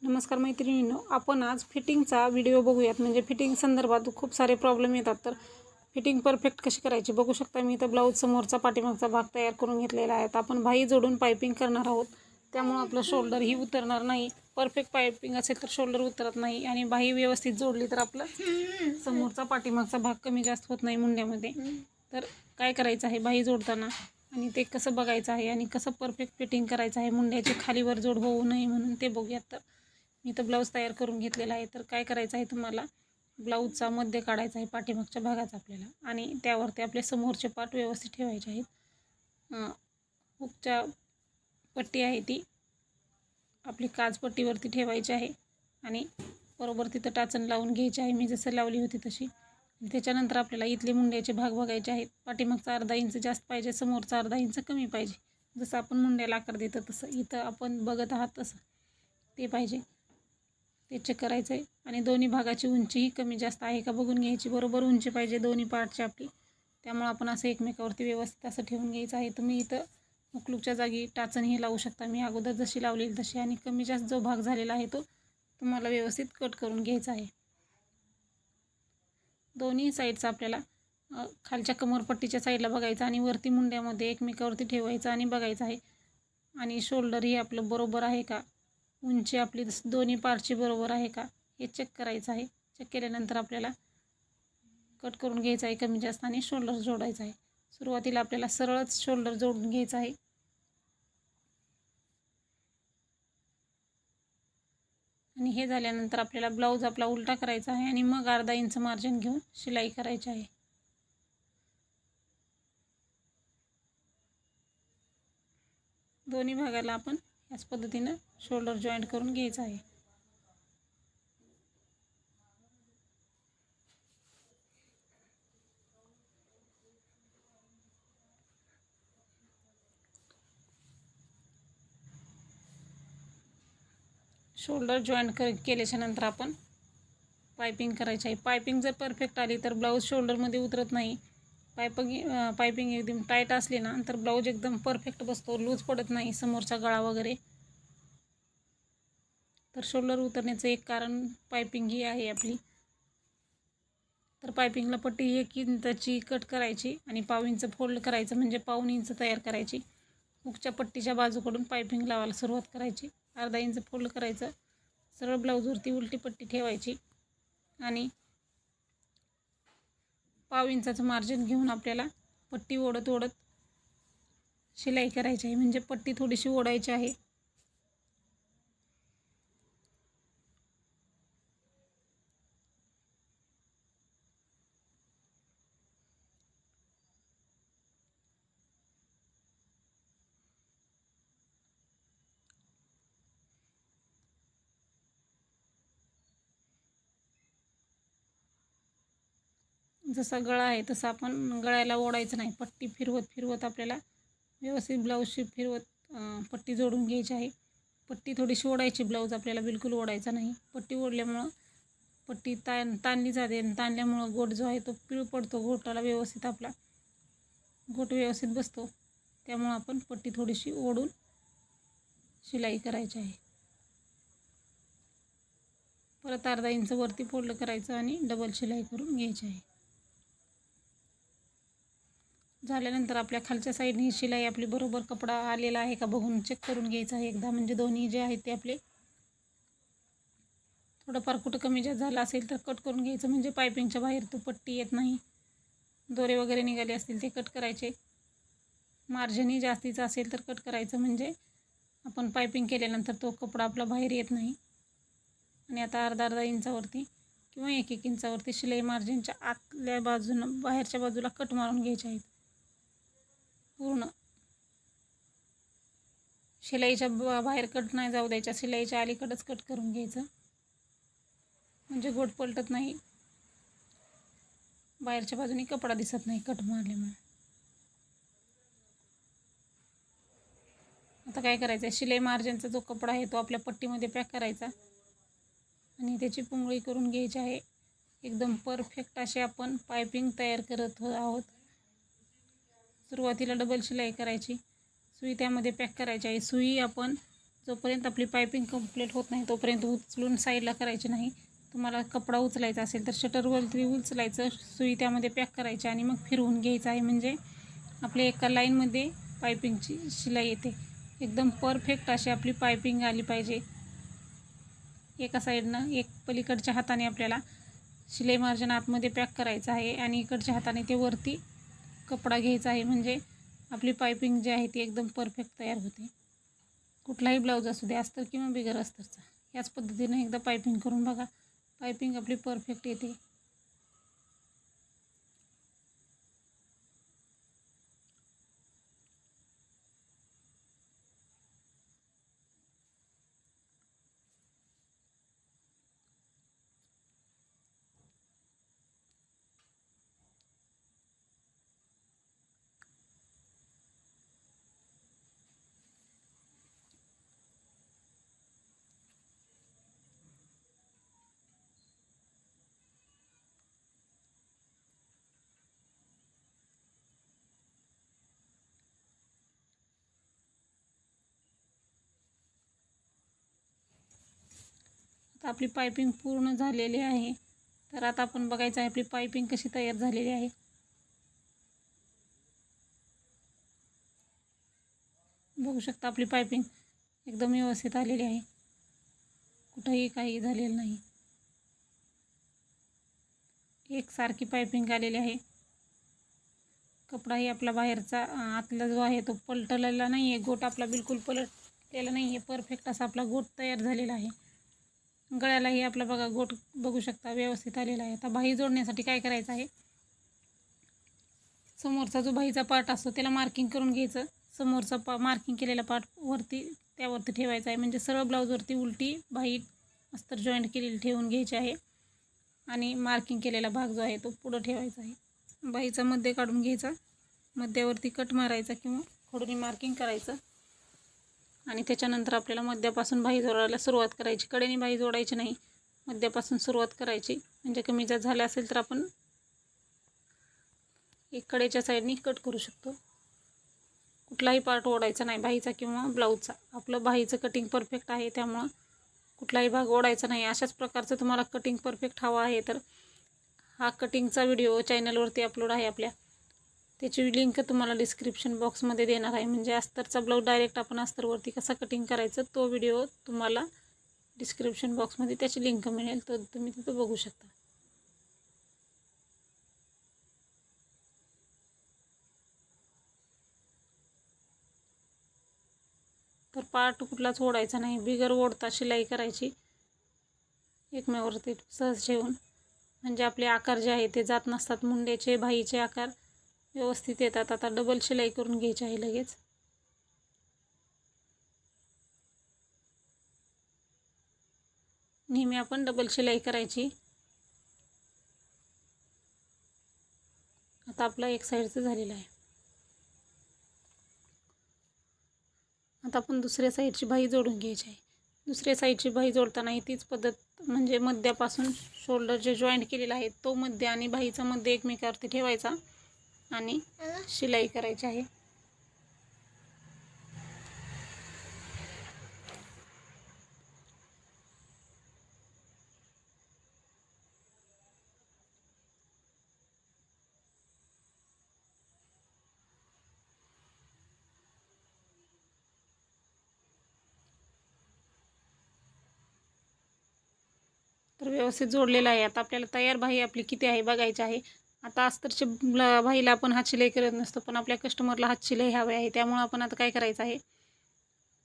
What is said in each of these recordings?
नमस्कार मैत्रिणींनो, आपण आज फिटिंगचा व्हिडिओ बघूयात. म्हणजे फिटिंग संदर्भात खूप सारे प्रॉब्लेम येतात, तर फिटिंग परफेक्ट कशी करायची बघू शकता. मी इथं ब्लाऊज समोरचा पाठीमागचा भाग तयार करून घेतलेला आहे. आपण बाही जोडून पायपिंग करणार आहोत, त्यामुळे आपलं शोल्डरही उतरणार नाही. परफेक्ट पायपिंग असेल तर शोल्डर उतरत नाही, आणि बाही व्यवस्थित जोडली तर आपलं समोरचा पाठीमागचा भाग कमी जास्त होत नाही मुंड्यामध्ये. तर काय करायचं आहे बाही जोडताना, आणि ते कसं बघायचं आहे, आणि कसं परफेक्ट फिटिंग करायचं आहे मुंड्याची खालीवर जोड होऊ नये म्हणून, ते बघूयात. तर मी तर ब्लाऊज तयार करून घेतलेला आहे. तर काय करायचं आहे, तुम्हाला ब्लाऊजचा मध्य काढायचा आहे पाठीमागच्या भागाचा आपल्याला, आणि त्यावरती आपले समोरचे पार्ट व्यवस्थित ठेवायचे आहेत. हुकच्या पट्टी आहे ती आपली काजपट्टीवरती ठेवायची आहे, आणि बरोबर तिथं टाचण लावून घ्यायची आहे, मी जसं लावली होती तशी. त्याच्यानंतर आपल्याला इथले मुंड्याचे भाग बघायचे आहेत. पाठीमागचा अर्धा इंच जास्त पाहिजे, समोरचा अर्धा इंच कमी पाहिजे. जसं आपण मुंड्याला आकार देतो तसं इथं आपण बघत आहात तसं ते पाहिजे, ते चेक करायचं आहे. आणि दोन्ही भागाची उंचीही कमी जास्त आहे का बघून घ्यायची. बरोबर उंची पाहिजे दोन्ही पार्टची आपली, त्यामुळे आपण असं एकमेकावरती व्यवस्थित असं ठेवून घ्यायचं आहे. तुम्ही इथं हुकलूकच्या जागी टाचणही लावू शकता, मी अगोदर जशी लावलेली तशी. आणि कमी जास्त जो भाग झालेला आहे तो तुम्हाला व्यवस्थित कट करून घ्यायचा आहे. दोन्ही साईडचा आपल्याला खालच्या कमरपट्टीच्या साईडला बघायचं, आणि वरती मुंड्यामध्ये एकमेकावरती ठेवायचं आणि बघायचं आहे. आणि शोल्डरही आपलं बरोबर आहे का, उंची आपली दोन्ही पार्टची बरोबर आहे का, हे चेक करायचं आहे. चेक केल्यानंतर आपल्याला कट करून घ्यायचं आहे कमी जास्त, आणि शोल्डर जोडायचं आहे. सुरुवातीला आपल्याला सरळच शोल्डर जोडून घ्यायचं आहे. आणि हे झाल्यानंतर आपल्याला ब्लाऊज आपला उलटा करायचा आहे, आणि मग अर्धा इंच मार्जिन घेऊन शिलाई करायची आहे. दोन्ही भागाला आपण याच पद्धतीनं शोल्डर जॉईंट करून घ्यायचं आहे. शोल्डर जॉईंट केल्याच्या नंतर आपण पायपिंग करायची आहे. पायपिंग जर परफेक्ट आली तर ब्लाऊज शोल्डरमध्ये उतरत नाही. पायपिंग एकदम टाईट असली ना तर ब्लाऊज एकदम परफेक्ट बसतो, लूज पडत नाही समोरचा गळा वगैरे. तर शोल्डर उतरण्याचं एक कारण पायपिंग ही आहे आपली. तर पायपिंगला पट्टी 1 इंचाची कट करायची, आणि पाव इंच फोल्ड करायचं, म्हणजे पाऊण इंच तयार करायची. हुकच्या पट्टीच्या बाजूकडून पायपिंग लावायला सुरुवात करायची. अर्धा इंच फोल्ड करायचं, सरळ ब्लाऊजवरती उलटी पट्टी ठेवायची, आणि पाव इंचाचं मार्जिन घेऊन आपल्याला पट्टी ओढत ओढत शिलाई करायची आहे. म्हणजे पट्टी थोडीशी ओढायची आहे. जसा गळा आहे तसा आपण गळ्याला ओढायचं नाही. पट्टी फिरवत फिरवत आपल्याला व्यवस्थित ब्लाऊजशी फिरवत पट्टी जोडून घ्यायची आहे. पट्टी थोडीशी ओढायची, ब्लाऊज आपल्याला बिलकुल ओढायचा नाही. पट्टी ओढल्यामुळं पट्टी ताणली जाते, आणि ताणल्यामुळं गोट जो आहे तो पिळ पडतो. गोटाला व्यवस्थित आपला गोट व्यवस्थित बसतो, त्यामुळं आपण पट्टी थोडीशी ओढून शिलाई करायची आहे. परत अर्धा इंच वरती फोल्ड करायचं, आणि डबल शिलाई करून घ्यायची आहे. झाल्यानंतर आपल्या खालच्या साईडने शिलाई आपली बरोबर कपडा आलेला आहे का बघून चेक करून घ्यायचं आहे एकदा. म्हणजे दोन्ही जे आहेत ते आपले थोडंफार कुठं कमी जास्त झालं असेल तर कट करून घ्यायचं, म्हणजे पायपिंगच्या बाहेर तो पट्टी येत नाही. दोरे वगैरे निघाले असतील ते कट करायचे. मार्जिनही जास्तीचं असेल तर कट करायचं, म्हणजे आपण पायपिंग केल्यानंतर तो कपडा आपला बाहेर येत नाही. आणि आता अर्धा इंचावरती किंवा 1 इंचावरती शिलाई मार्जिनच्या आतल्या बाजूनं बाहेरच्या बाजूला कट मारून घ्यायचे आहेत. पूर्ण शिलाईच्या बाहेर कट नाही जाऊ द्यायच्या, शिलाईच्या अलीकडंच कट करून घ्यायचं, म्हणजे गोट पलटत नाही, बाहेरच्या बाजूने कपडा दिसत नाही कट मारल्यामुळे. आता काय करायचं आहे, शिलाई मार्जिनचा जो कपडा आहे तो आपल्या पट्टीमध्ये पॅक करायचा, आणि त्याची पुंगळी करून घ्यायची आहे. एकदम परफेक्ट असे आपण पायपिंग तयार करत आहोत. सुरुवातीला डबल शिलाई करायची, सुई त्यामध्ये पॅक करायची आहे. सुई आपण जोपर्यंत आपली पायपिंग कंप्लीट होत नाही तोपर्यंत उचलून साईडला करायची नाही. तुम्हाला कपडा उचलायचा असेल तर शटरवरती उचलायचं, सुई त्यामध्ये पॅक करायची आणि मग फिरवून घ्यायचं आहे. म्हणजे आपल्या एका लाईनमध्ये पायपिंगची शिलाई येते. एकदम परफेक्ट अशी आपली पायपिंग आली पाहिजे. एका साईडनं एक पलीकडच्या हाताने आपल्याला शिलाई मार्जिन आतमध्ये पॅक करायचं आहे आणि इकडच्या हाताने ते वरती कपडा घ्यायचा आहे. म्हणजे आपली पायपिंग जी आहे ती एकदम परफेक्ट तयार होते. कुठलाही ब्लाऊज असू दे, अस्तर किंवा बिगर अस्तरचा, याच पद्धतीने एकदा पायपिंग करून बघा. पायपिंग आपली परफेक्ट येते. आता आपली पायपिंग पूर्ण झालेली आहे. तर आता आपण बघायचं आहे आपली पायपिंग कशी तयार झालेली आहे. बघू शकता आपली पायपिंग एकदम व्यवस्थित आलेली आहे. कुठंही काही झालेलं नाही. एकसारखी पायपिंग आलेली आहे. कपडाही आपला बाहेरचा आतला जो आहे तो पलटलेला नाही आहे. गोट आपला बिलकुल पलटलेला नाही आहे. परफेक्ट असा आपला गोट तयार झालेला आहे. गळ्यालाही आपला बघा गोट बघू शकता व्यवस्थित आलेला आहे. आता बाही जोडण्यासाठी काय करायचं आहे, समोरचा जो बाहीचा पार्ट असतो त्याला मार्किंग करून घ्यायचं. समोरचा मार्किंग केलेला पार्ट त्यावरती ठेवायचा आहे. म्हणजे सरळ ब्लाऊजवरती उलटी बाही अस्तर जॉईंट केलेली ठेवून घ्यायची आहे आणि मार्किंग केलेला भाग जो आहे तो पुढं ठेवायचा आहे. बाहीचा मध्य काढून घ्यायचा, मध्यावरती कट मारायचा किंवा खोडून मार्किंग करायचं आणि त्याच्यानंतर आपल्याला मध्यापासून बाही जोडायला सुरुवात करायची. कडेने बाही जोडायची नाही, मध्यापासून सुरुवात करायची. म्हणजे कमी जर झालं असेल तर आपण एक कडेच्या साईडनी कट करू शकतो. कुठलाही पार्ट ओढायचा नाही बाहीचा किंवा ब्लाऊजचा. आपलं बाहीचं कटिंग परफेक्ट आहे त्यामुळं कुठलाही भाग ओढायचा नाही. अशाच प्रकारचं तुम्हाला कटिंग परफेक्ट हवं आहे तर हा कटिंगचा व्हिडिओ चॅनलवरती अपलोड आहे आपल्या. त्याची लिंक तुम्हाला डिस्क्रिप्शन बॉक्समध्ये देणार आहे. म्हणजे अस्तरचा ब्लाऊज डायरेक्ट आपण अस्तरवरती कसा कटिंग करायचं तो व्हिडिओ तुम्हाला डिस्क्रिप्शन बॉक्समध्ये त्याची लिंक मिळेल, तर तुम्ही तिथं बघू शकता. तर पार्ट कुठलाच ओढायचा नाही, बिगर ओढता शिलाई करायची एकमेवरती सहज ठेवून. म्हणजे आपले आकार जे आहे ते जात नसतात. मुंड्याचे बाहीचे आकार व्यवस्थित येतात. आता डबल शिलाई करून घ्यायची आहे लगेच. नेहमी आपण डबल शिलाई करायची. आता आपला एक साईडचं झालेलं आहे. आता आपण दुसऱ्या साईडची बाही जोडून घ्यायची आहे. दुसऱ्या साईडची बाही जोडताना तीच पद्धत, म्हणजे मध्यापासून शोल्डर जे जॉईंट केलेला आहे तो मध्य आणि बाहीचा मध्य एकमेकावरती ठेवायचा आणि शिलाई करायची आहे. तर व्यवस्थित जोडलेला आहे. आता आपल्याला तयार बाही आपली किती आहे बघायची आहे. आता अस्तरची बाहीला आपण हात शिलाई करत नसतो, पण आपल्या कस्टमरला हात शिलाई हवी आहे. त्यामुळे आपण आता काय करायचं आहे,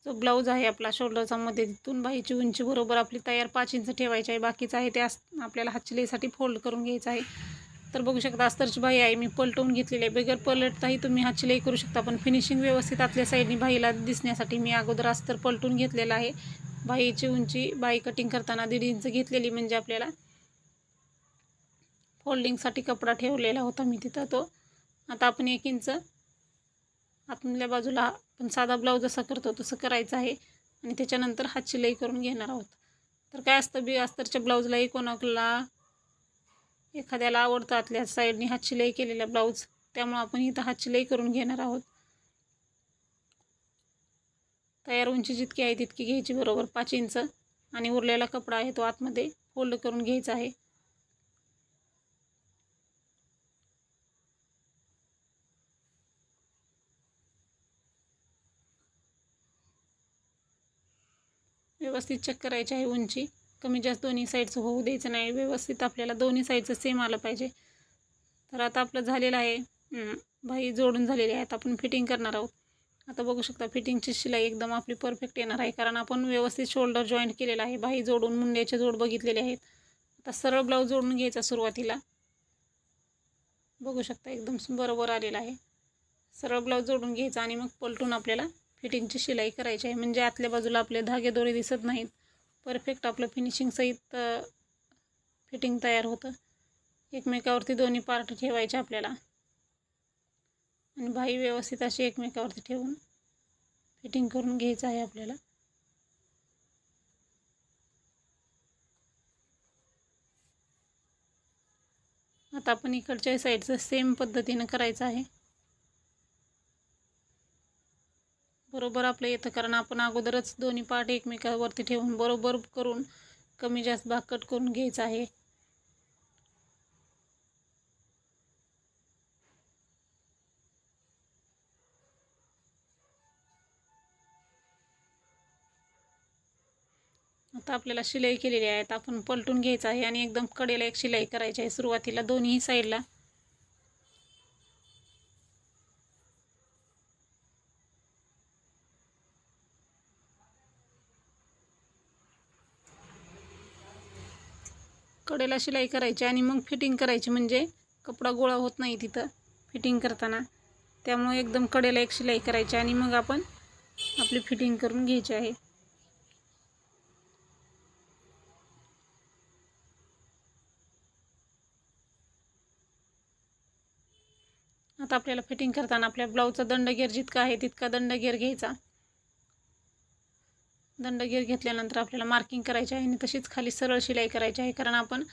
जो ब्लाऊज आहे आपला शोल्डरचा मध्ये तिथून बाहीची उंची बरोबर आपली तयार 5 इंच ठेवायची आहे. बाकीचं आहे ते आपल्याला हात शिलाईसाठी फोल्ड करून घ्यायचं आहे. तर बघू शकता अस्तरची बाही आहे मी पलटवून घेतलेली आहे. बिगर पलटताही तुम्ही हात शिलाई करू शकता, पण फिनिशिंग व्यवस्थित आतल्या साईडनी बाहीला दिसण्यासाठी मी अगोदर अस्तर पलटून घेतलेलं आहे. बाहीची उंची बाही कटिंग करताना 1.5 इंच घेतलेली, म्हणजे आपल्याला फोल्डिंगसाठी कपडा ठेवलेला होता मी तिथं तो. आता आपण 1 इंच आतमधल्या बाजूला आपण साधा ब्लाऊज जसा करतो तसं करायचं आहे आणि त्याच्यानंतर हात शिलाई करून घेणार आहोत. तर काय असतं, अस्तरच्या ब्लाऊजलाही कोणाला एखाद्याला आवडतं आतल्या साईडनी हात शिलाई केलेला ब्लाऊज, त्यामुळे आपण इथं हात शिलाई करून घेणार आहोत. तयार उंची जितकी आहे तितकी घ्यायची, बरोबर 5 इंच. आणि उरलेला कपडा आहे तो आतमध्ये फोल्ड करून घ्यायचा आहे. व्यवस्थित चेक करायची आहे उंची. कमी जास्त दोन्ही साईडचं होऊ द्यायचं नाही. व्यवस्थित आपल्याला दोन्ही साईडचं सेम आलं पाहिजे. तर आता आपलं झालेलं आहे. बाही जोडून झालेली आहे. आता आपण फिटिंग करणार आहोत. आता बघू शकता फिटिंगची शिलाई एकदम आपली परफेक्ट येणार आहे, कारण आपण व्यवस्थित शोल्डर जॉईंट केलेला आहे. बाही जोडून मुंड्याचे जोड बघितलेले आहेत. आता सरळ ब्लाऊज जोडून घ्यायचा सुरुवातीला. बघू शकता एकदम बरोबर आलेला आहे. सरळ ब्लाऊज जोडून घ्यायचा आणि मग पलटून आपल्याला फिटिंगची शिलाई करायची आहे, म्हणजे आतल्या बाजूला आपले धागे दोरे दिसत नाहीत. परफेक्ट आपलं फिनिशिंग सहित फिटिंग तयार होतं. एकमेकावरती दोन्ही पार्ट ठेवायचे आपल्याला आणि बाही व्यवस्थित अशी एकमेकावरती ठेवून फिटिंग करून घ्यायचं आहे आपल्याला. आता आपण इकडच्या साईडचं सेम पद्धतीनं करायचं आहे. बरोबर आपलं येतं, कारण आपण अगोदरच दोन्ही पार्ट एकमेकावरती ठेवून बरोबर करून कमी जास्त भाग कट करून घ्यायचा आहे. आता आपल्याला शिलाई केलेली आहे. आता आपण पलटून घ्यायचं आहे आणि एकदम कडेला एक शिलाई करायची आहे सुरुवातीला दोन्ही साईडला. कडेला शिलाई करायची आणि मग फिटिंग करायची, म्हणजे कपडा गोळा होत नाही तिथं फिटिंग करताना. त्यामुळे एकदम कडेला एक शिलाई करायची आणि मग आपण आपली फिटिंग करून घ्यायची आहे. आता आपल्याला फिटिंग करताना आपल्या ब्लाऊजचा दंडगेर जितका आहे तितका दंडगेर घ्यायचा. दंडगेर घेतल्यानंतर आपल्याला मार्किंग करायची आहे आणि तशीच खाली सरळ शिलाई करायची आहे, कारण आपण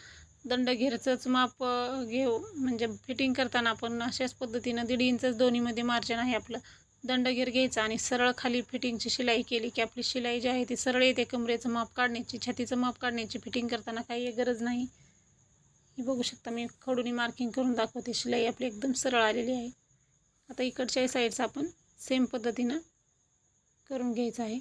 दंडगेरचंच माप घेऊ. म्हणजे फिटिंग करताना आपण अशाच पद्धतीनं 1.5 इंचच दोन्हीमध्ये मार्जिन आहे आपलं. दंडगेर घ्यायचा आणि सरळ खाली फिटिंगची शिलाई केली की आपली शिलाई जी आहे ती सरळ येते. कमरेचं माप काढण्याची, छातीचं माप काढण्याची फिटिंग करताना काही गरज नाही. हे बघू शकता मी खडूनी मार्किंग करून दाखवते. शिलाई आपली एकदम सरळ आलेली आहे. आता इकडच्या साईडचं आपण सेम पद्धतीनं करून घ्यायचं आहे.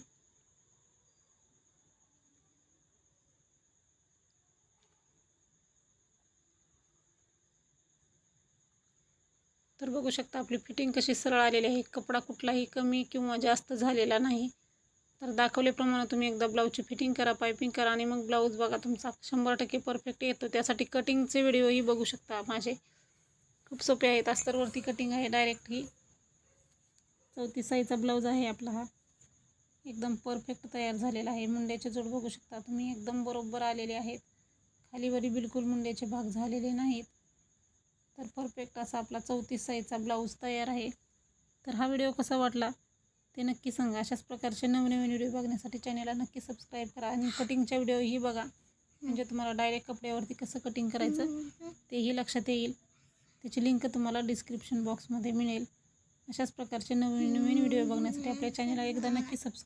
तर बघू शकता आपली फिटिंग कशी सरळ आलेली आहे. कपडा कुठलाही कमी किंवा जास्त झालेला नाही. तर दाखवल्याप्रमाणे तुम्ही एकदा ब्लाऊजची फिटिंग करा, पायपिंग करा आणि मग ब्लाऊज बघा तुमचा 100% परफेक्ट येतो. त्यासाठी कटिंगचे व्हिडिओही बघू शकता माझे. खूप सोपे आहेत. अस्तरवरती कटिंग आहे डायरेक्ट. ही 34 साईजचा ब्लाऊज आहे आपला. हा एकदम परफेक्ट तयार झालेला आहे. मुंड्याचे जोड बघू शकता तुम्ही एकदम बरोबर आलेले आहेत. खालीवरी बिलकुल मुंड्याचे भाग झालेले नाहीत. तर परफेक्ट असा आपला 34 साईजचा ब्लाऊज तयार आहे. तर हा व्हिडिओ कसा वाटला ते नक्की सांगा. अशाच प्रकारचे नवनवीन व्हिडिओ बघण्यासाठी चॅनलला नक्की सबस्क्राईब करा आणि कटिंगच्या व्हिडिओही बघा, म्हणजे तुम्हाला डायरेक्ट कपड्यावरती कसं कटिंग करायचं तेही लक्षात येईल. त्याची लिंक तुम्हाला डिस्क्रिप्शन बॉक्समध्ये मिळेल. अशाच प्रकारचे नवीन व्हिडिओ बघण्यासाठी आपल्या चॅनलला एकदा नक्की सबस्क्राईब